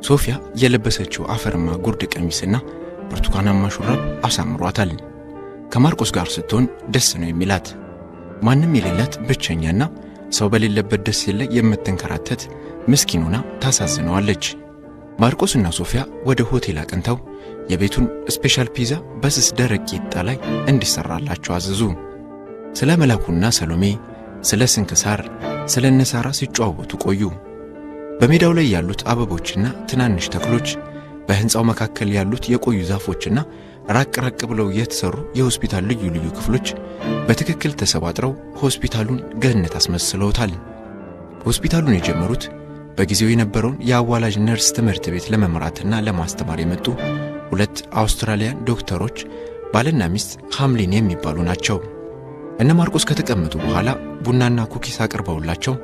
ሶፊያ የለበሰችው አፈርማ ጉርድ ቀሚስና ብርቱካናማ ሹራብ አሳምሯታል። ከማርቆስ ጋር ስትሆን ደስ ነው የሚላት። ማንም የሌላት ብቸኛና ሰው በሌለበት ደስ ይለ የምትንከራተት ምስኪኑና ታሳዝነዋለች። ማርቆስና ሶፊያ ወደ ሆቴል አቀንተው የቤቱን ስፔሻል ፒዛ በስስ ደረቅ ቂጣ ላይ እንዲሰራላቸው አዘዙ። ስለ መላኩና ሰሎሜ፣ ስለ ስንክሳር፣ ስለ ነሳራ ሲጫወቱ ቆዩ። በሜዳው ላይ ያሉት አበቦችና ትናንሽ ተክሎች፣ በህንጻው መካከል ያሉት የቆዩ ዛፎችና ራቅ ብለው የተሰሩ የሆስፒታል ልዩ ክፍሎች በትክክል ተሰባጥረው ሆስፒታሉን ገነት አስመስለውታል። ሆስፒታሉን የጀመሩት በጊዜው የነበረውን የአዋላጅ ነርስ ትምህርት ቤት ለመምራትና ለማስተማር የመጡ ሁለት አውስትራሊያን ዶክተሮች ባልና ሚስት ሐምሊን የሚባሉ ናቸው። እነ ማርቆስ ከተቀመጡ በኋላ ቡናና ኩኪስ አቅርበውላቸው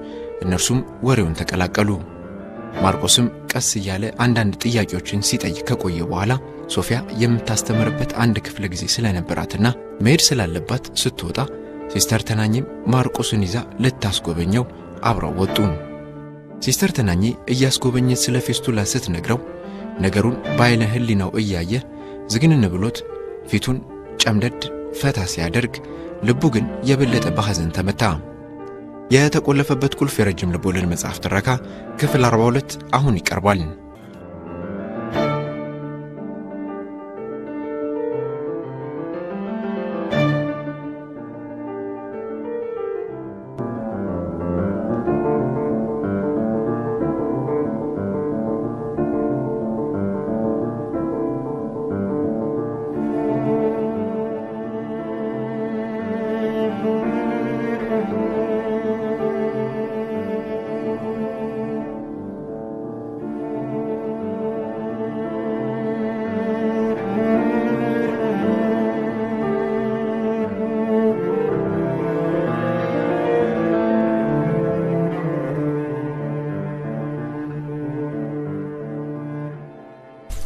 እነርሱም ወሬውን ተቀላቀሉ። ማርቆስም ቀስ እያለ አንዳንድ ጥያቄዎችን ሲጠይቅ ከቆየ በኋላ ሶፊያ የምታስተምርበት አንድ ክፍለ ጊዜ ስለነበራትና መሄድ ስላለባት ስትወጣ ሲስተር ተናኘም ማርቆስን ይዛ ልታስጎበኘው አብረው ወጡ። ሲስተር ተናኘ እያስጎበኘች ስለ ፌስቱላ ስትነግረው ነገሩን ባይነ ህሊናው እያየ ዝግንን ብሎት ፊቱን ጨምደድ ፈታ ሲያደርግ ልቡ ግን የበለጠ በሐዘን ተመታ። የተቆለፈበት ቁልፍ የረጅም ልቦለድ መጽሐፍ ትረካ ክፍል 42 አሁን ይቀርባል።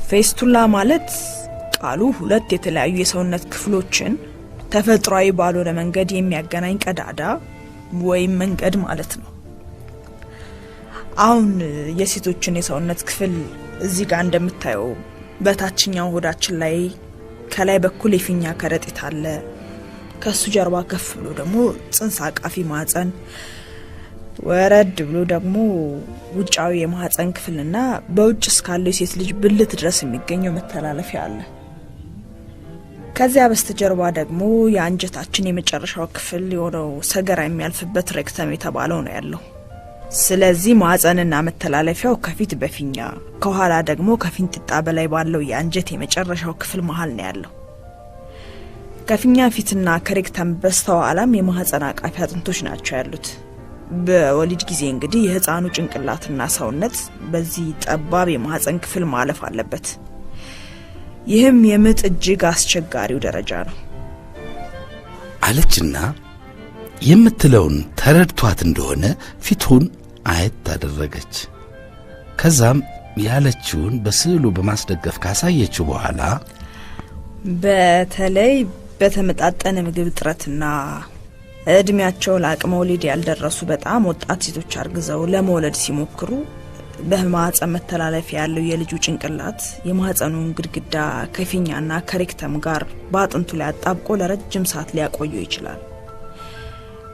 ፌስቱላ ማለት ቃሉ ሁለት የተለያዩ የሰውነት ክፍሎችን ተፈጥሯዊ ባልሆነ መንገድ የሚያገናኝ ቀዳዳ ወይም መንገድ ማለት ነው። አሁን የሴቶችን የሰውነት ክፍል እዚህ ጋር እንደምታየው በታችኛው ሆዳችን ላይ ከላይ በኩል የፊኛ ከረጢት አለ። ከሱ ጀርባ ከፍ ብሎ ደግሞ ጽንስ አቃፊ ማህፀን፣ ወረድ ብሎ ደግሞ ውጫዊ የማህፀን ክፍልና በውጭ እስካለው የሴት ልጅ ብልት ድረስ የሚገኘው መተላለፊያ አለ። ከዚያ በስተጀርባ ደግሞ የአንጀታችን የመጨረሻው ክፍል የሆነው ሰገራ የሚያልፍበት ሬክተም የተባለው ነው ያለው። ስለዚህ ማህፀንና መተላለፊያው ከፊት በፊኛ ከኋላ ደግሞ ከፊንጢጣ በላይ ባለው የአንጀት የመጨረሻው ክፍል መሃል ነው ያለው። ከፊኛ ፊትና ከሬክተም በስተኋላም የማህፀን አቃፊ አጥንቶች ናቸው ያሉት። በወሊድ ጊዜ እንግዲህ የህፃኑ ጭንቅላትና ሰውነት በዚህ ጠባብ የማህፀን ክፍል ማለፍ አለበት። ይህም የምጥ እጅግ አስቸጋሪው ደረጃ ነው አለችና የምትለውን ተረድቷት እንደሆነ ፊቱን አየት አደረገች። ከዛም ያለችውን በስዕሉ በማስደገፍ ካሳየችው በኋላ በተለይ በተመጣጠነ ምግብ እጥረትና እድሜያቸው ለአቅመ ወሊድ ያልደረሱ በጣም ወጣት ሴቶች አርግዘው ለመውለድ ሲሞክሩ በማህፀን መተላለፊያ ያለው የልጁ ጭንቅላት የማህፀኑን ግድግዳ ከፊኛና ከሬክተም ጋር በአጥንቱ ላይ አጣብቆ ለረጅም ሰዓት ሊያቆየው ይችላል።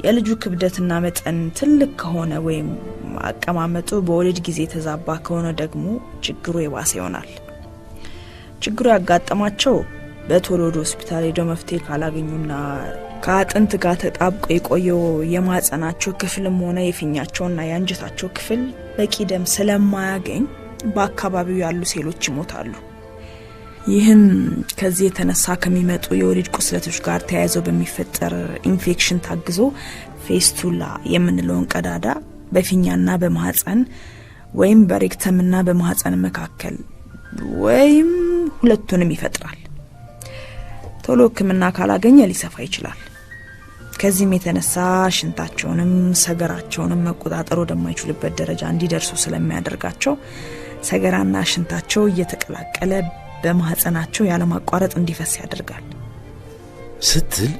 የልጁ ክብደትና መጠን ትልቅ ከሆነ ወይም አቀማመጡ በወሊድ ጊዜ ተዛባ ከሆነ ደግሞ ችግሩ የባሰ ይሆናል። ችግሩ ያጋጠማቸው በቶሎ ወደ ሆስፒታል ሄደው መፍትሄ ካላገኙና ከአጥንት ጋር ተጣብቆ የቆየው የማህፀናቸው ክፍልም ሆነ የፊኛቸውና የአንጀታቸው ክፍል በቂ ደም ስለማያገኝ በአካባቢው ያሉ ሴሎች ይሞታሉ። ይህም ከዚህ የተነሳ ከሚመጡ የወሊድ ቁስለቶች ጋር ተያይዘው በሚፈጠር ኢንፌክሽን ታግዞ ፌስቱላ የምንለውን ቀዳዳ በፊኛና በማህፀን ወይም በሬክተምና በማህፀን መካከል ወይም ሁለቱንም ይፈጥራል። ቶሎ ሕክምና ካላገኘ ሊሰፋ ይችላል። ከዚህም የተነሳ ሽንታቸውንም ሰገራቸውንም መቆጣጠር ወደማይችሉበት ደረጃ እንዲደርሱ ስለሚያደርጋቸው ሰገራና ሽንታቸው እየተቀላቀለ በማህፀናቸው ያለማቋረጥ እንዲፈስ ያደርጋል ስትል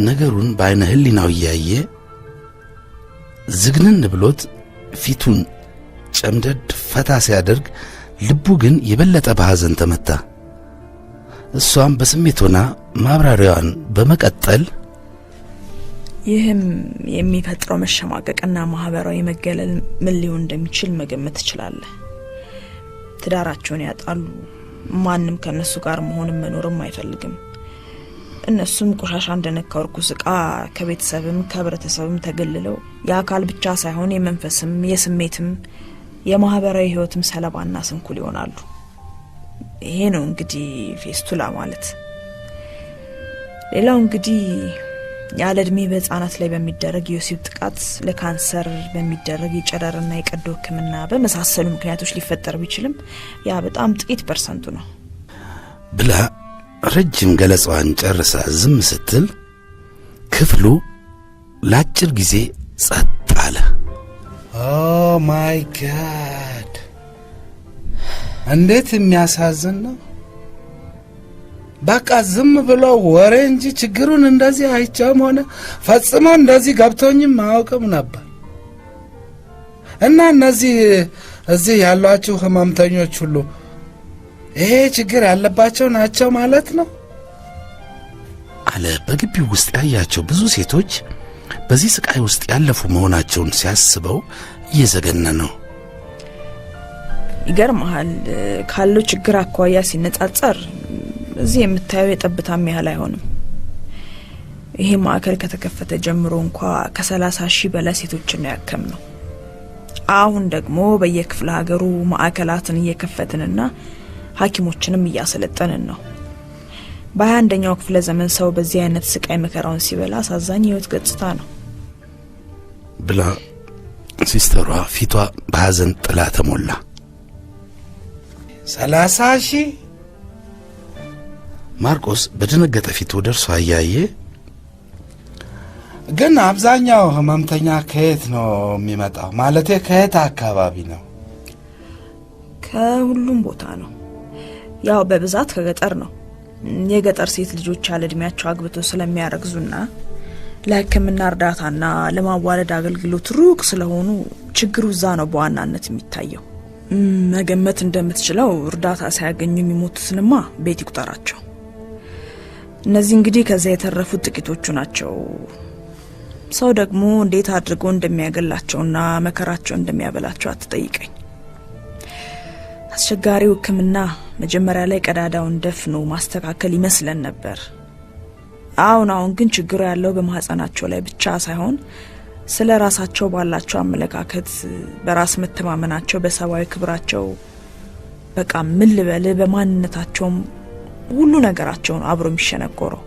ነገሩን በአይነ ህሊናው እያየ ዝግንን ብሎት ፊቱን ጨምደድ ፈታ ሲያደርግ ልቡ ግን የበለጠ በሐዘን ተመታ። እሷም በስሜት ሆና ማብራሪያዋን በመቀጠል ይህም የሚፈጥረው መሸማቀቅና ማህበራዊ መገለል ምን ሊሆን እንደሚችል መገመት ትችላለህ። ትዳራቸውን ያጣሉ። ማንም ከነሱ ጋር መሆንም መኖርም አይፈልግም። እነሱም ቆሻሻ እንደነካው ርኩስ ዕቃ ከቤተሰብም ከህብረተሰብም ተገልለው የአካል ብቻ ሳይሆን የመንፈስም የስሜትም የማህበራዊ ህይወትም ሰለባና ስንኩል ይሆናሉ። ይሄ ነው እንግዲህ ፌስቱላ ማለት። ሌላው እንግዲህ ያለ እድሜ በህፃናት ላይ በሚደረግ የወሲብ ጥቃት፣ ለካንሰር በሚደረግ የጨረርና የቀዶ ህክምና በመሳሰሉ ምክንያቶች ሊፈጠር ቢችልም ያ በጣም ጥቂት ፐርሰንቱ ነው ብላ ረጅም ገለጻዋን ጨርሳ ዝም ስትል ክፍሉ ለአጭር ጊዜ ጸጥ አለ። ኦ ማይ ጋድ! እንዴት የሚያሳዝን ነው። በቃ ዝም ብሎ ወሬ እንጂ ችግሩን እንደዚህ አይቻም ሆነ ፈጽሞ እንደዚህ ገብቶኝም ማወቅም ነበር። እና እዚህ ያሏችሁ ህመምተኞች ሁሉ ይሄ ችግር ያለባቸው ናቸው ማለት ነው አለ። በግቢው ውስጥ ያያቸው ብዙ ሴቶች በዚህ ስቃይ ውስጥ ያለፉ መሆናቸውን ሲያስበው እየዘገነ ነው። ይገርማል። ካለው ችግር አኳያ ሲነጻጸር እዚህ የምታየው የጠብታም ያህል አይሆንም። ይሄ ማዕከል ከተከፈተ ጀምሮ እንኳን ከ30,000 በላይ ሴቶችን ነው ያከምነው። አሁን ደግሞ በየክፍለ ሀገሩ ማዕከላትን እየከፈትንና ሐኪሞችንም እያሰለጠንን ነው። በ21ኛው ክፍለ ዘመን ሰው በዚህ አይነት ስቃይ መከራውን ሲበላ አሳዛኝ ህይወት ገጽታ ነው ብላ ሲስተሯ ፊቷ በሐዘን ጥላ ተሞላ። 30,000 ማርቆስ በደነገጠ ፊት ወደ እርሷ እያየ ግን አብዛኛው ህመምተኛ ከየት ነው የሚመጣው? ማለቴ ከየት አካባቢ ነው? ከሁሉም ቦታ ነው። ያው በብዛት ከገጠር ነው። የገጠር ሴት ልጆች ያለ እድሜያቸው አግብተው ስለሚያረግዙና ለሕክምና እርዳታና ለማዋለድ አገልግሎት ሩቅ ስለሆኑ ችግሩ እዛ ነው በዋናነት የሚታየው። መገመት እንደምትችለው እርዳታ ሳያገኙ የሚሞቱትንማ ቤት ይቁጠራቸው። እነዚህ እንግዲህ ከዛ የተረፉት ጥቂቶቹ ናቸው። ሰው ደግሞ እንዴት አድርጎ እንደሚያገላቸውና መከራቸው እንደሚያበላቸው አትጠይቀኝ። አስቸጋሪው ሕክምና መጀመሪያ ላይ ቀዳዳውን ደፍኖ ማስተካከል ይመስለን ነበር። አሁን ግን ችግሩ ያለው በማህፀናቸው ላይ ብቻ ሳይሆን ስለ ራሳቸው ባላቸው አመለካከት፣ በራስ መተማመናቸው፣ በሰብአዊ ክብራቸው፣ በቃ ምን ልበል በማንነታቸው ሁሉ ነገራቸው ነው አብሮ የሚሸነቆረው።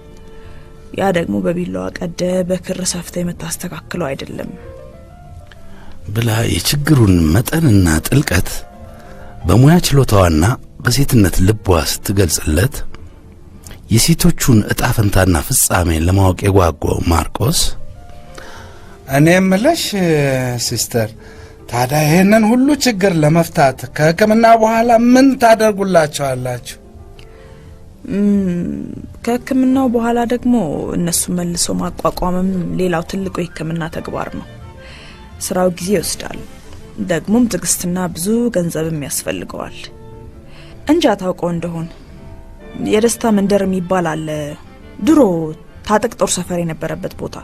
ያ ደግሞ በቢላዋ ቀደ በክር ሰፍተ የምታስተካክለው አይደለም ብላ የችግሩን መጠንና ጥልቀት በሙያ ችሎታዋና በሴትነት ልቧ ስትገልጽለት የሴቶቹን እጣ ፈንታና ፍጻሜ ለማወቅ የጓጓው ማርቆስ እኔ የምልሽ ሲስተር፣ ታዲያ ይሄንን ሁሉ ችግር ለመፍታት ከሕክምና በኋላ ምን ታደርጉላቸዋላችሁ? ከሕክምናው በኋላ ደግሞ እነሱ መልሶ ማቋቋምም ሌላው ትልቁ የሕክምና ተግባር ነው። ስራው ጊዜ ይወስዳል። ደግሞም ትዕግስትና ብዙ ገንዘብም ያስፈልገዋል። እንጃ ታውቀው እንደሆነ የደስታ መንደር የሚባል አለ፣ ድሮ ታጠቅ ጦር ሰፈር የነበረበት ቦታ።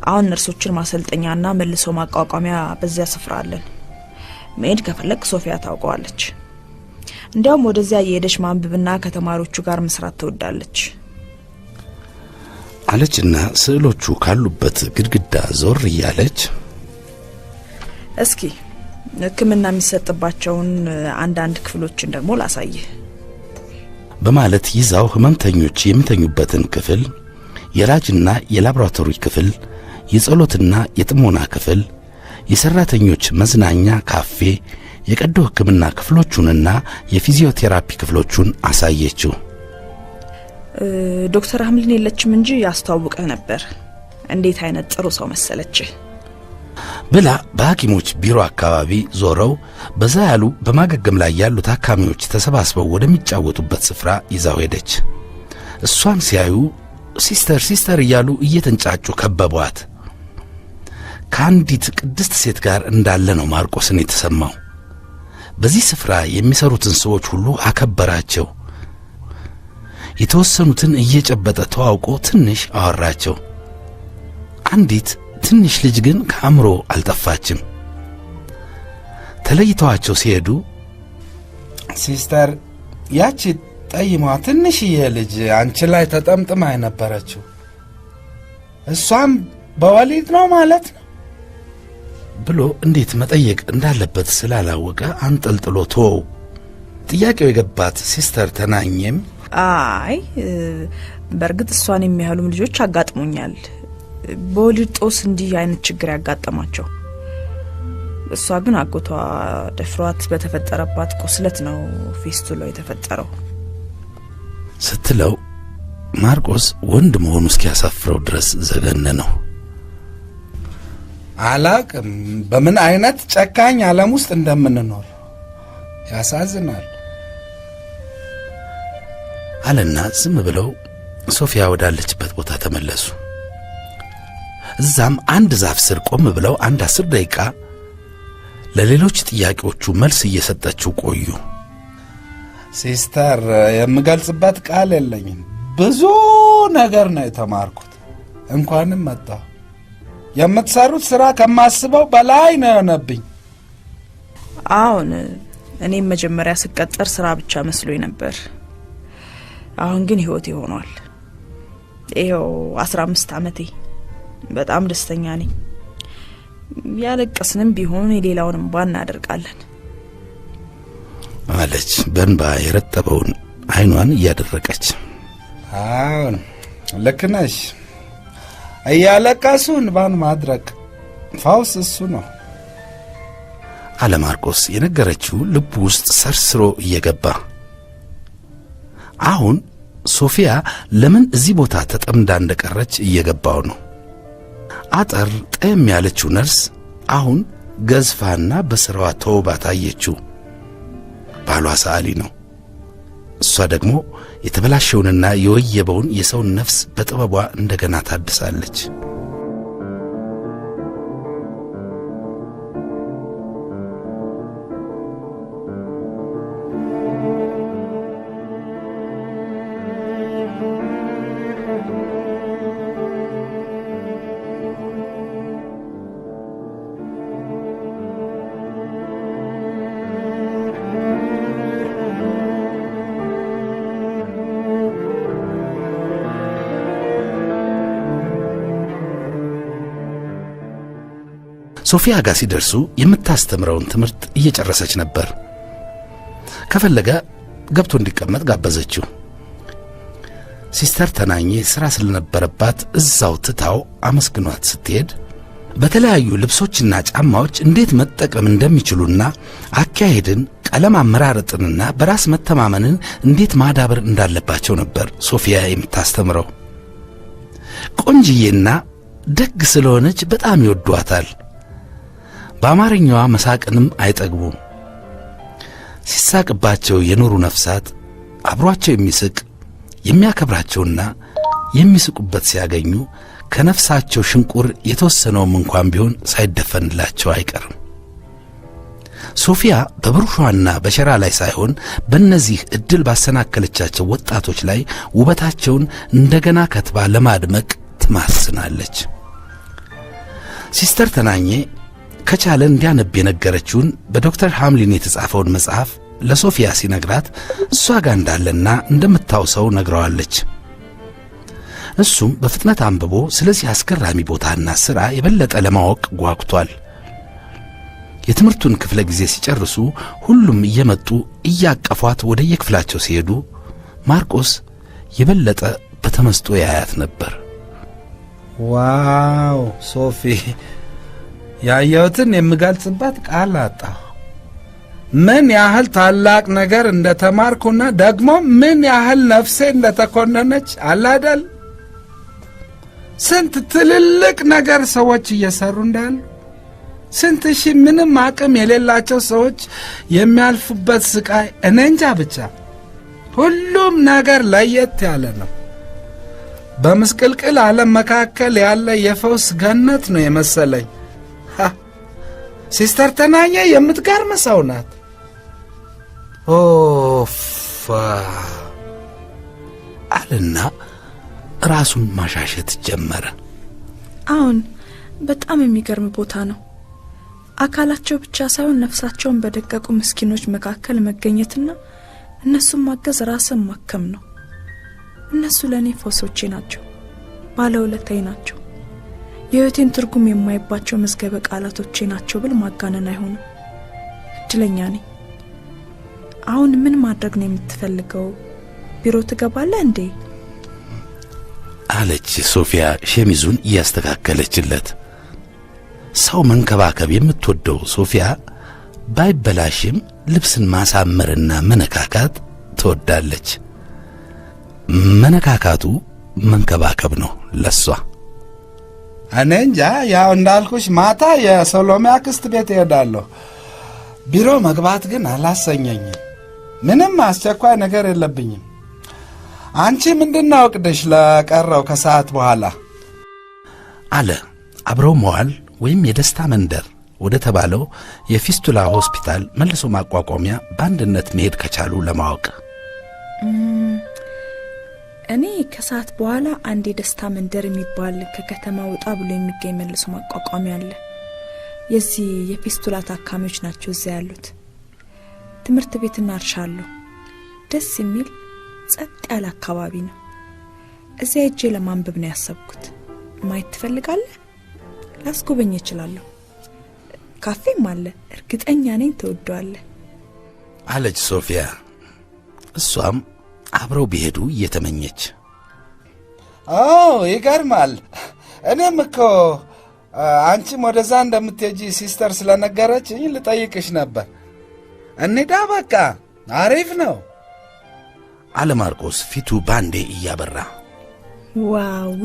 አሁን ነርሶችን ማሰልጠኛና መልሶ ማቋቋሚያ በዚያ ስፍራ አለን። መሄድ ከፈለክ ሶፊያ ታውቀዋለች። እንዲያውም ወደዚያ የሄደች ማንበብና ከተማሪዎቹ ጋር መስራት ትወዳለች አለችና ስዕሎቹ ካሉበት ግድግዳ ዞር እያለች እስኪ ሕክምና የሚሰጥባቸውን አንዳንድ ክፍሎችን ደግሞ ላሳይህ በማለት ይዛው ህመምተኞች የሚተኙበትን ክፍል፣ የላጅና የላቦራቶሪ ክፍል፣ የጸሎትና የጥሞና ክፍል፣ የሰራተኞች መዝናኛ ካፌ፣ የቀዶ ሕክምና ክፍሎቹንና የፊዚዮቴራፒ ክፍሎቹን አሳየችው። ዶክተር አምሊን የለችም እንጂ ያስተዋውቀህ ነበር። እንዴት አይነት ጥሩ ሰው መሰለች! ብላ በሐኪሞች ቢሮ አካባቢ ዞረው በዛ ያሉ በማገገም ላይ ያሉ ታካሚዎች ተሰባስበው ወደሚጫወቱበት ስፍራ ይዛው ሄደች። እሷን ሲያዩ ሲስተር እያሉ እየተንጫጩ ከበቧት። ከአንዲት ቅድስት ሴት ጋር እንዳለ ነው ማርቆስን የተሰማው። በዚህ ስፍራ የሚሰሩትን ሰዎች ሁሉ አከበራቸው። የተወሰኑትን እየጨበጠ ተዋውቆ ትንሽ አወራቸው። አንዲት ትንሽ ልጅ ግን ከአእምሮ አልጠፋችም። ተለይተዋቸው ሲሄዱ ሲስተር፣ ያቺ ጠይሟ ትንሽዬ ልጅ አንቺ ላይ ተጠምጥማ የነበረችው እሷም በወሊድ ነው ማለት ነው ብሎ እንዴት መጠየቅ እንዳለበት ስላላወቀ አንጠልጥሎ ተወው። ጥያቄው የገባት ሲስተር ተናኘም አይ በእርግጥ እሷን የሚያህሉም ልጆች አጋጥሞኛል፣ በወሊድ ጦስ እንዲህ አይነት ችግር ያጋጠማቸው። እሷ ግን አጎቷ ደፍሯት በተፈጠረባት ቁስለት ነው ፌስቱላ የተፈጠረው ስትለው ማርቆስ ወንድ መሆኑ እስኪያሳፍረው ድረስ ዘገነነው። አላቅም በምን አይነት ጨካኝ ዓለም ውስጥ እንደምንኖር ያሳዝናል አለና ዝም ብለው ሶፊያ ወዳለችበት ቦታ ተመለሱ። እዛም አንድ ዛፍ ስር ቆም ብለው 10 ደቂቃ ለሌሎች ጥያቄዎቹ መልስ እየሰጠችው ቆዩ። ሲስተር፣ የምገልጽበት ቃል የለኝም። ብዙ ነገር ነው የተማርኩት። እንኳንም መጣሁ። የምትሰሩት ሥራ ከማስበው በላይ ነው የሆነብኝ። አሁን እኔም መጀመሪያ ስቀጠር ሥራ ብቻ መስሎኝ ነበር። አሁን ግን ሕይወቴ ሆኗል። ይኸው 15 ዓመቴ። በጣም ደስተኛ ነኝ። ያለቀስንም ቢሆን የሌላውንም ባና እናደርጋለን አለች በእንባ የረጠበውን አይኗን እያደረቀች። አሁን ልክ ነሽ። እያለቀሱ እንባን ማድረቅ ፋውስ እሱ ነው አለ ማርቆስ የነገረችው ልቡ ውስጥ ሰርስሮ እየገባ። አሁን ሶፊያ ለምን እዚህ ቦታ ተጠምዳ እንደቀረች እየገባው ነው። አጠር ጠም ያለችው ነርስ አሁን ገዝፋና በስራዋ ተውባ ታየችው። ባሏ ሰዓሊ ነው። እሷ ደግሞ የተበላሸውንና የወየበውን የሰውን ነፍስ በጥበቧ እንደገና ታድሳለች። ሶፊያ ጋር ሲደርሱ የምታስተምረውን ትምህርት እየጨረሰች ነበር። ከፈለገ ገብቶ እንዲቀመጥ ጋበዘችው። ሲስተር ተናኘ ሥራ ስለነበረባት እዛው ትታው አመስግኗት ስትሄድ በተለያዩ ልብሶችና ጫማዎች እንዴት መጠቀም እንደሚችሉና አካሄድን፣ ቀለም አመራረጥንና በራስ መተማመንን እንዴት ማዳበር እንዳለባቸው ነበር ሶፊያ የምታስተምረው። ቆንጅዬና ደግ ስለሆነች በጣም ይወዷታል። በአማርኛዋ መሳቅንም አይጠግቡም። ሲሳቅባቸው የኖሩ ነፍሳት አብሯቸው የሚስቅ የሚያከብራቸውና የሚስቁበት ሲያገኙ ከነፍሳቸው ሽንቁር የተወሰነውም እንኳን ቢሆን ሳይደፈንላቸው አይቀርም። ሶፊያ በብሩሿና በሸራ ላይ ሳይሆን በእነዚህ ዕድል ባሰናከለቻቸው ወጣቶች ላይ ውበታቸውን እንደገና ከትባ ለማድመቅ ትማስናለች። ሲስተር ተናኘ ከቻለ እንዲያነብ የነገረችውን በዶክተር ሃምሊን የተጻፈውን መጽሐፍ ለሶፊያ ሲነግራት እሷ ጋር እንዳለና እንደምታውሰው ነግረዋለች። እሱም በፍጥነት አንብቦ ስለዚህ አስገራሚ ቦታና ሥራ የበለጠ ለማወቅ ጓጉቷል። የትምህርቱን ክፍለ ጊዜ ሲጨርሱ ሁሉም እየመጡ እያቀፏት ወደ የክፍላቸው ሲሄዱ ማርቆስ የበለጠ በተመስጦ ያያት ነበር። ዋው ሶፊ፣ ያየሁትን የምገልጽበት ቃል አጣሁ። ምን ያህል ታላቅ ነገር እንደተማርኩና ደግሞ ምን ያህል ነፍሴ እንደተኮነነች አላደል። ስንት ትልልቅ ነገር ሰዎች እየሰሩ እንዳሉ ስንት ሺህ ምንም አቅም የሌላቸው ሰዎች የሚያልፉበት ስቃይ እኔ እንጃ። ብቻ ሁሉም ነገር ለየት ያለ ነው። በምስቅልቅል ዓለም መካከል ያለ የፈውስ ገነት ነው የመሰለኝ። ሲስተር ተናኘ የምትገርም ሰው ናት። ኦፋ አልና ራሱን ማሻሸት ጀመረ። አሁን በጣም የሚገርም ቦታ ነው። አካላቸው ብቻ ሳይሆን ነፍሳቸውን በደቀቁ ምስኪኖች መካከል መገኘትና እነሱን ማገዝ ራስን ማከም ነው። እነሱ ለእኔ ፈውሶቼ ናቸው፣ ባለውለታዬ ናቸው፣ የሕይወቴን ትርጉም የማይባቸው መዝገበ ቃላቶቼ ናቸው ብል ማጋነን አይሆንም። እድለኛ ነኝ። አሁን ምን ማድረግ ነው የምትፈልገው? ቢሮ ትገባለህ እንዴ? አለች ሶፊያ ሸሚዙን እያስተካከለችለት። ሰው መንከባከብ የምትወደው ሶፊያ ባይበላሽም ልብስን ማሳመርና መነካካት ትወዳለች። መነካካቱ መንከባከብ ነው ለሷ። እኔ እንጃ፣ ያው እንዳልኩሽ ማታ የሶሎሜ አክስት ቤት እሄዳለሁ። ቢሮ መግባት ግን አላሰኘኝም። ምንም አስቸኳይ ነገር የለብኝም። አንቺ ምንድነው እቅድሽ ለቀረው ከሰዓት በኋላ? አለ። አብረው መዋል ወይም የደስታ መንደር ወደ ተባለው የፊስቱላ ሆስፒታል መልሶ ማቋቋሚያ በአንድነት መሄድ ከቻሉ ለማወቅ። እኔ ከሰዓት በኋላ አንድ የደስታ መንደር የሚባል ከከተማ ወጣ ብሎ የሚገኝ መልሶ ማቋቋሚያ አለ። የዚህ የፊስቱላ ታካሚዎች ናቸው እዚያ ያሉት። ትምህርት ቤትና እርሻ አለው። ደስ የሚል ጸጥ ያለ አካባቢ ነው። እዚያ ሄጄ ለማንበብ ነው ያሰብኩት። ማየት ትፈልጋለህ? ላስጎበኝ እችላለሁ። ካፌም አለ፣ እርግጠኛ ነኝ ትወደዋለህ አለች ሶፊያ። እሷም አብረው ቢሄዱ እየተመኘች። ይገርማል። እኔም እኮ አንቺም ወደዛ እንደምትሄጂ ሲስተር ስለነገረችኝ ልጠይቅሽ ነበር። እንሂዳ በቃ፣ አሪፍ ነው አለ ማርቆስ ፊቱ ባንዴ እያበራ። ዋዊ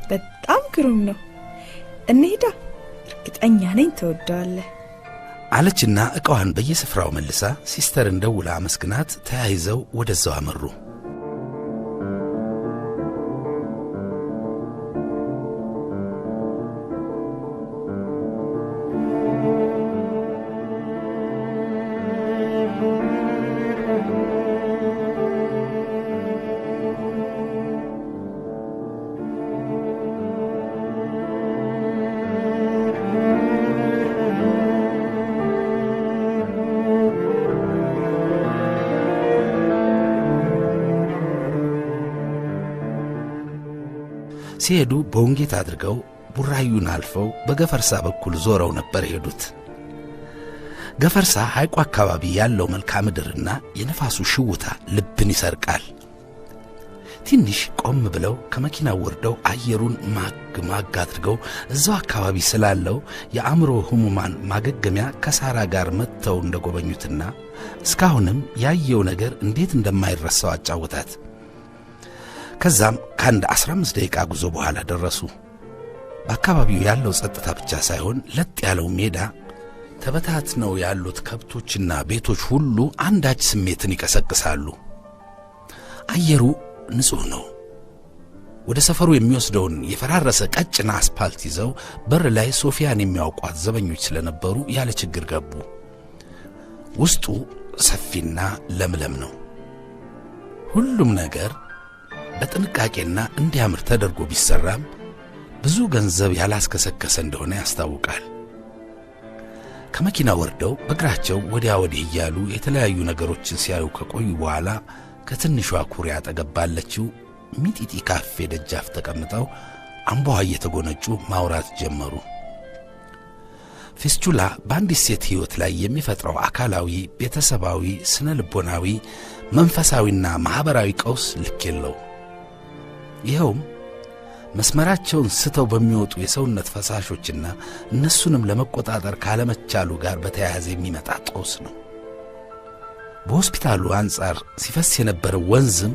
በጣም ግሩም ነው። እንሂዳ፣ እርግጠኛ ነኝ ትወደዋለህ አለችና ዕቃዋን በየስፍራው መልሳ ሲስተርን ደውላ አመስግናት ተያይዘው ወደዛው አመሩ። ሲሄዱ በወንጌት አድርገው ቡራዩን አልፈው በገፈርሳ በኩል ዞረው ነበር ሄዱት። ገፈርሳ ሐይቁ አካባቢ ያለው መልክዓ ምድርና የነፋሱ ሽውታ ልብን ይሰርቃል። ትንሽ ቆም ብለው ከመኪናው ወርደው አየሩን ማግ አድርገው እዛው አካባቢ ስላለው የአእምሮ ህሙማን ማገገሚያ ከሳራ ጋር መጥተው እንደጎበኙትና እስካሁንም ያየው ነገር እንዴት እንደማይረሳው አጫወታት። ከዛም ከአንድ 15 ደቂቃ ጉዞ በኋላ ደረሱ። በአካባቢው ያለው ጸጥታ ብቻ ሳይሆን ለጥ ያለው ሜዳ፣ ተበታትነው ያሉት ከብቶችና ቤቶች ሁሉ አንዳች ስሜትን ይቀሰቅሳሉ። አየሩ ንጹህ ነው። ወደ ሰፈሩ የሚወስደውን የፈራረሰ ቀጭና አስፓልት ይዘው በር ላይ ሶፊያን የሚያውቋት ዘበኞች ስለነበሩ ያለ ችግር ገቡ። ውስጡ ሰፊና ለምለም ነው። ሁሉም ነገር በጥንቃቄና እንዲያምር ተደርጎ ቢሰራም ብዙ ገንዘብ ያላስከሰከሰ እንደሆነ ያስታውቃል። ከመኪና ወርደው በእግራቸው ወዲያ ወዲህ እያሉ የተለያዩ ነገሮችን ሲያዩ ከቆዩ በኋላ ከትንሿ ኩሬ አጠገብ ባለችው ሚጢጢ ካፌ ደጃፍ ተቀምጠው አምቧ እየተጎነጩ ማውራት ጀመሩ። ፊስቱላ በአንዲት ሴት ሕይወት ላይ የሚፈጥረው አካላዊ፣ ቤተሰባዊ፣ ስነ ልቦናዊ፣ መንፈሳዊና ማኅበራዊ ቀውስ ልክ የለው። ይኸውም መስመራቸውን ስተው በሚወጡ የሰውነት ፈሳሾችና እነሱንም ለመቆጣጠር ካለመቻሉ ጋር በተያያዘ የሚመጣ ጦስ ነው። በሆስፒታሉ አንጻር ሲፈስ የነበረው ወንዝም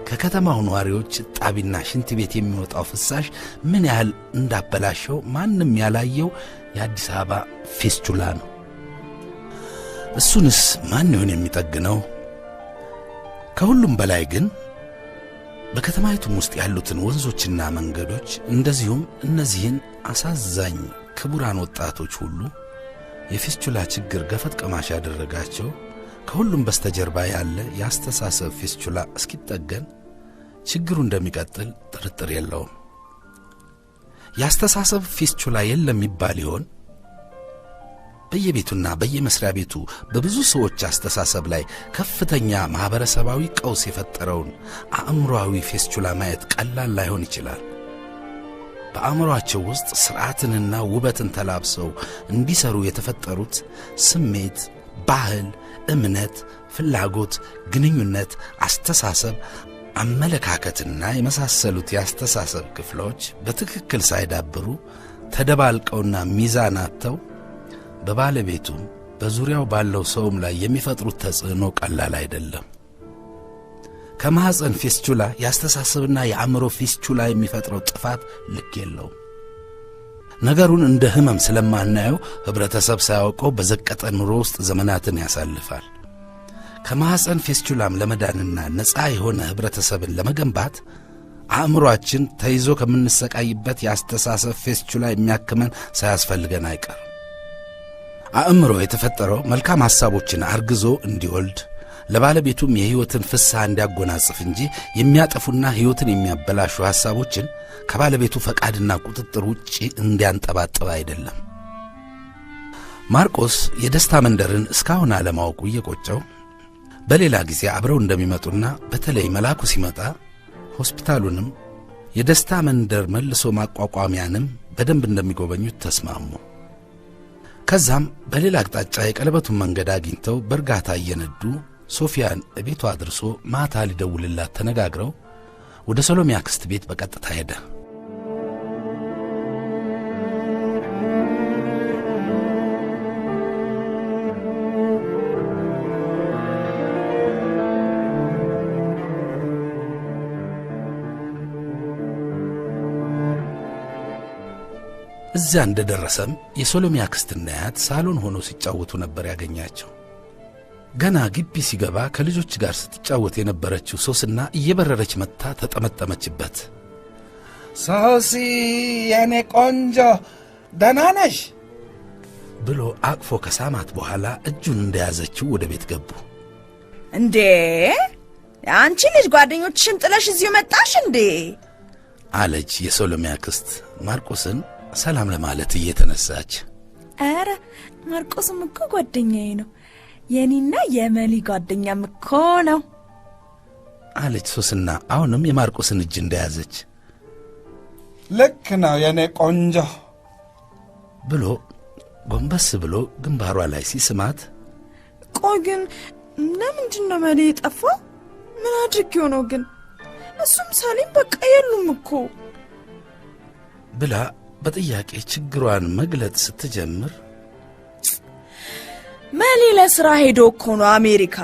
ከከተማው ነዋሪዎች ጣቢና ሽንት ቤት የሚወጣው ፍሳሽ ምን ያህል እንዳበላሸው ማንም ያላየው የአዲስ አበባ ፊስቹላ ነው። እሱንስ ማን ይሆን የሚጠግነው? ከሁሉም በላይ ግን በከተማይቱም ውስጥ ያሉትን ወንዞችና መንገዶች እንደዚሁም እነዚህን አሳዛኝ ክቡራን ወጣቶች ሁሉ የፊስቹላ ችግር ገፈት ቀማሽ ያደረጋቸው ከሁሉም በስተጀርባ ያለ የአስተሳሰብ ፊስቹላ እስኪጠገን ችግሩ እንደሚቀጥል ጥርጥር የለውም። የአስተሳሰብ ፊስቹላ የለም ይባል ይሆን? በየቤቱና በየመስሪያ ቤቱ በብዙ ሰዎች አስተሳሰብ ላይ ከፍተኛ ማህበረሰባዊ ቀውስ የፈጠረውን አእምሮአዊ ፊስቹላ ማየት ቀላል ላይሆን ይችላል። በአእምሮአቸው ውስጥ ሥርዓትንና ውበትን ተላብሰው እንዲሰሩ የተፈጠሩት ስሜት፣ ባህል፣ እምነት፣ ፍላጎት፣ ግንኙነት፣ አስተሳሰብ፣ አመለካከትና የመሳሰሉት የአስተሳሰብ ክፍሎች በትክክል ሳይዳብሩ ተደባልቀውና ሚዛን አጥተው በባለቤቱም በዙሪያው ባለው ሰውም ላይ የሚፈጥሩት ተጽዕኖ ቀላል አይደለም። ከማህፀን ፊስቹላ የአስተሳሰብና የአእምሮ ፊስቹላ የሚፈጥረው ጥፋት ልክ የለውም። ነገሩን እንደ ህመም ስለማናየው ህብረተሰብ ሳያውቀው በዘቀጠ ኑሮ ውስጥ ዘመናትን ያሳልፋል። ከማህፀን ፊስቹላም ለመዳንና ነፃ የሆነ ህብረተሰብን ለመገንባት አእምሮአችን ተይዞ ከምንሰቃይበት የአስተሳሰብ ፊስቹላ የሚያክመን ሳያስፈልገን አይቀር። አእምሮ የተፈጠረው መልካም ሐሳቦችን አርግዞ እንዲወልድ ለባለቤቱም የሕይወትን ፍስሐ እንዲያጎናጽፍ እንጂ የሚያጠፉና ሕይወትን የሚያበላሹ ሐሳቦችን ከባለቤቱ ፈቃድና ቁጥጥር ውጪ እንዲያንጠባጥብ አይደለም። ማርቆስ የደስታ መንደርን እስካሁን አለማወቁ እየቆጨው በሌላ ጊዜ አብረው እንደሚመጡና በተለይ መልአኩ ሲመጣ ሆስፒታሉንም የደስታ መንደር መልሶ ማቋቋሚያንም በደንብ እንደሚጎበኙት ተስማሙ። ከዛም በሌላ አቅጣጫ የቀለበቱን መንገድ አግኝተው በእርጋታ እየነዱ ሶፊያን ቤቷ አድርሶ ማታ ሊደውልላት ተነጋግረው ወደ ሰሎሜ አክስት ቤት በቀጥታ ሄደ። እዚያ እንደደረሰም የሰሎሜ አክስትና አያት ሳሎን ሆኖ ሲጫወቱ ነበር ያገኛቸው። ገና ግቢ ሲገባ ከልጆች ጋር ስትጫወት የነበረችው ሶስና እየበረረች መጥታ ተጠመጠመችበት። ሶሲ የኔ ቆንጆ ደህና ነሽ ብሎ አቅፎ ከሳማት በኋላ እጁን እንደያዘችው ወደ ቤት ገቡ። እንዴ አንቺ ልጅ ጓደኞችሽን ጥለሽ እዚሁ መጣሽ እንዴ? አለች የሰሎሜ አክስት ማርቆስን ሰላም ለማለት እየተነሳች። አረ ማርቆስም እኮ ጓደኛዬ ነው፣ የኔና የመሊ ጓደኛም እኮ ነው አለች ሶስና አሁንም የማርቆስን እጅ እንደያዘች። ልክ ነው የኔ ቆንጆ ብሎ ጎንበስ ብሎ ግንባሯ ላይ ሲስማት፣ ቆይ ግን ለምንድን ነው መሊ የጠፋው? ምን አድርጌው ነው ግን? እሱም ሳሊም በቃ የሉም እኮ ብላ በጥያቄ ችግሯን መግለጥ ስትጀምር፣ መሊ ለሥራ ሄዶ እኮ ነው አሜሪካ።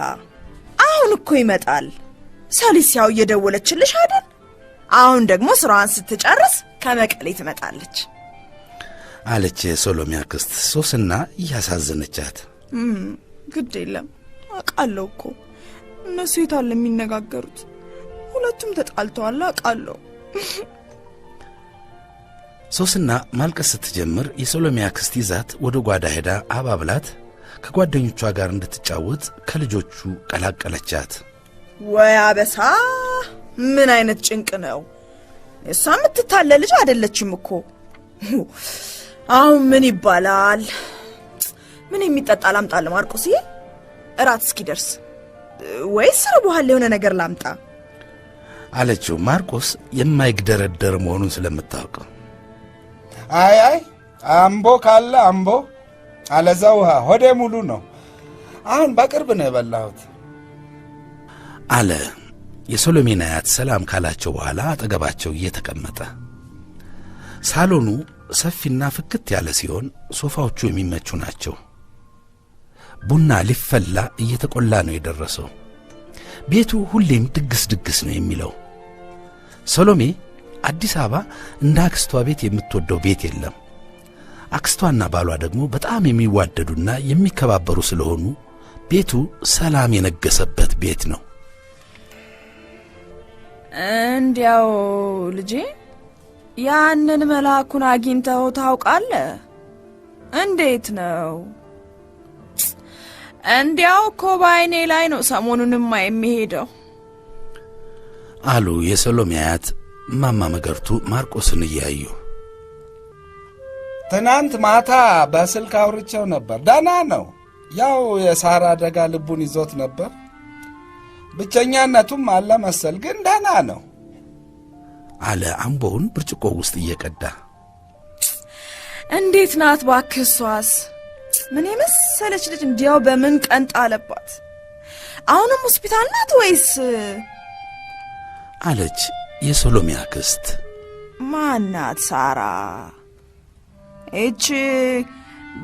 አሁን እኮ ይመጣል። ሳሊሲያው እየደወለችልሽ አይደል? አሁን ደግሞ ሥራዋን ስትጨርስ ከመቀሌ ትመጣለች አለች የሰሎሜ አክስት ሶስና እያሳዘነቻት። ግድ የለም አውቃለሁ እኮ እነሱ የታለ የሚነጋገሩት? ሁለቱም ተጣልተዋል አውቃለሁ። ሶስና ማልቀስ ስትጀምር የሰሎሜ አክስት ይዛት ወደ ጓዳ ሄዳ አባብላት ከጓደኞቿ ጋር እንድትጫወት ከልጆቹ ቀላቀለቻት። ወይ አበሳ! ምን አይነት ጭንቅ ነው! እሷ የምትታለ ልጅ አይደለችም እኮ። አሁን ምን ይባላል? ምን የሚጠጣ ላምጣል ማርቆስዬ? እራት እስኪደርስ ወይስ በኋላ የሆነ ነገር ላምጣ አለችው። ማርቆስ የማይግደረደር መሆኑን ስለምታውቅ አይ አምቦ ካለ አምቦ አለዛ ውሃ፣ ሆዴ ሙሉ ነው። አሁን በቅርብ ነው የበላሁት አለ። የሰሎሜን አያት ሰላም ካላቸው በኋላ አጠገባቸው እየተቀመጠ። ሳሎኑ ሰፊና ፍክት ያለ ሲሆን ሶፋዎቹ የሚመቹ ናቸው። ቡና ሊፈላ እየተቆላ ነው የደረሰው። ቤቱ ሁሌም ድግስ ድግስ ነው የሚለው። ሰሎሜ አዲስ አበባ እንደ አክስቷ ቤት የምትወደው ቤት የለም። አክስቷና ባሏ ደግሞ በጣም የሚዋደዱና የሚከባበሩ ስለሆኑ ቤቱ ሰላም የነገሰበት ቤት ነው። እንዲያው ልጄ ያንን መልአኩን አግኝተው ታውቃለህ? እንዴት ነው? እንዲያው እኮ በዓይኔ ላይ ነው ሰሞኑንማ የሚሄደው አሉ የሰሎሜ አያት እማማ መገርቱ ማርቆስን እያዩ። ትናንት ማታ በስልክ አውርቼው ነበር። ደህና ነው። ያው የሳራ አደጋ ልቡን ይዞት ነበር። ብቸኛነቱም አለ መሰል፣ ግን ደህና ነው አለ አምቦውን ብርጭቆ ውስጥ እየቀዳ። እንዴት ናት እባክህ? እሷስ ምን የመሰለች ልጅ እንዲያው በምን ቀን ጣለባት? አሁንም ሆስፒታል ናት ወይስ? አለች የሰሎሜ አክስት። ማናት ሳራ? እቺ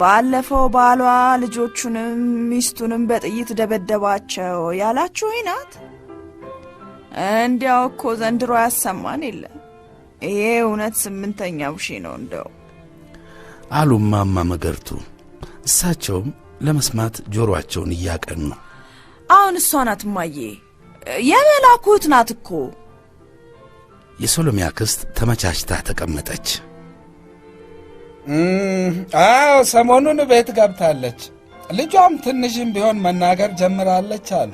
ባለፈው ባሏ ልጆቹንም ሚስቱንም በጥይት ደበደባቸው ያላችሁ ናት? እንዲያው እኮ ዘንድሮ ያሰማን የለ። ይሄ እውነት 8ኛው ሺህ ነው እንደው አሉ እማማ መገርቱ። እሳቸውም ለመስማት ጆሮአቸውን እያቀኑ። አሁን እሷ ናት እማዬ፣ የመላኩት ናት እኮ። የሰሎሜ አክስት ተመቻችታ ተቀመጠች። አዎ ሰሞኑን ቤት ገብታለች። ልጇም ትንሽም ቢሆን መናገር ጀምራለች አሉ።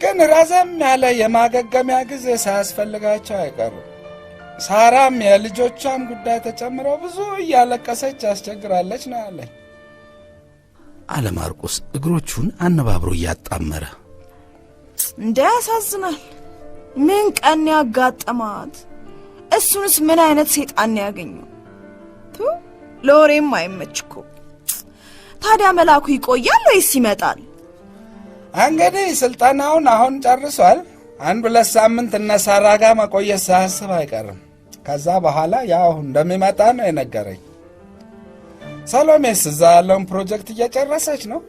ግን ረዘም ያለ የማገገሚያ ጊዜ ሳያስፈልጋቸው አይቀሩም። ሳራም የልጆቿም ጉዳይ ተጨምረው ብዙ እያለቀሰች ያስቸግራለች ነው ያለኝ አለ ማርቆስ እግሮቹን አነባብሮ እያጣመረ። እንደ ያሳዝናል። ምን ቀን ያጋጠማት? እሱንስ ምን አይነት ሰይጣን ያገኘው? ለወሬም አይመችኮ። ታዲያ መላኩ ይቆያል ወይስ ይመጣል? እንግዲህ ስልጠናውን አሁን ጨርሷል። 1-2 ሳምንት እነ ሳራ ጋር መቆየት ሳያስብ አይቀርም። ከዛ በኋላ ያው እንደሚመጣ ነው የነገረኝ። ሰሎሜስ እዛ ያለውን ፕሮጀክት እየጨረሰች ነው።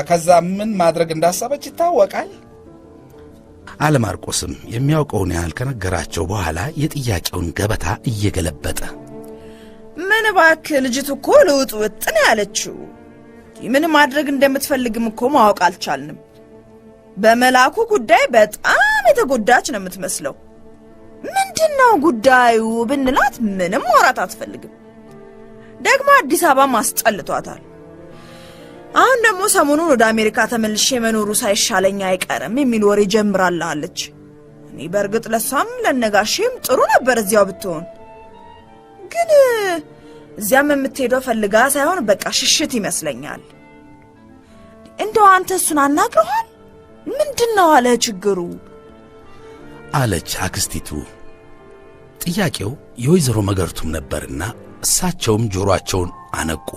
ከዛ ምን ማድረግ እንዳሰበች ይታወቃል። አለ ማርቆስም የሚያውቀውን ያህል ከነገራቸው በኋላ የጥያቄውን ገበታ እየገለበጠ። ምን እባክህ ልጅቱ እኮ ልውጥ ውጥን ያለችው። ምን ማድረግ እንደምትፈልግም እኮ ማወቅ አልቻልንም። በመላኩ ጉዳይ በጣም የተጎዳች ነው የምትመስለው። ምንድነው ጉዳዩ ብንላት ምንም ወራት አትፈልግም። ደግሞ አዲስ አበባ ማስጠልቷታል። አሁን ደግሞ ሰሞኑን ወደ አሜሪካ ተመልሼ መኖሩ ሳይሻለኝ አይቀርም የሚል ወሬ ጀምራለች። እኔ በእርግጥ ለሷም ለነጋሽም ጥሩ ነበር እዚያው ብትሆን። ግን እዚያም የምትሄደው ፈልጋ ሳይሆን በቃ ሽሽት ይመስለኛል። እንደው አንተ እሱን አናግረዋል? ምንድነው አለ ችግሩ? አለች አክስቲቱ። ጥያቄው የወይዘሮ መገርቱም ነበርና እሳቸውም ጆሮአቸውን አነቁ።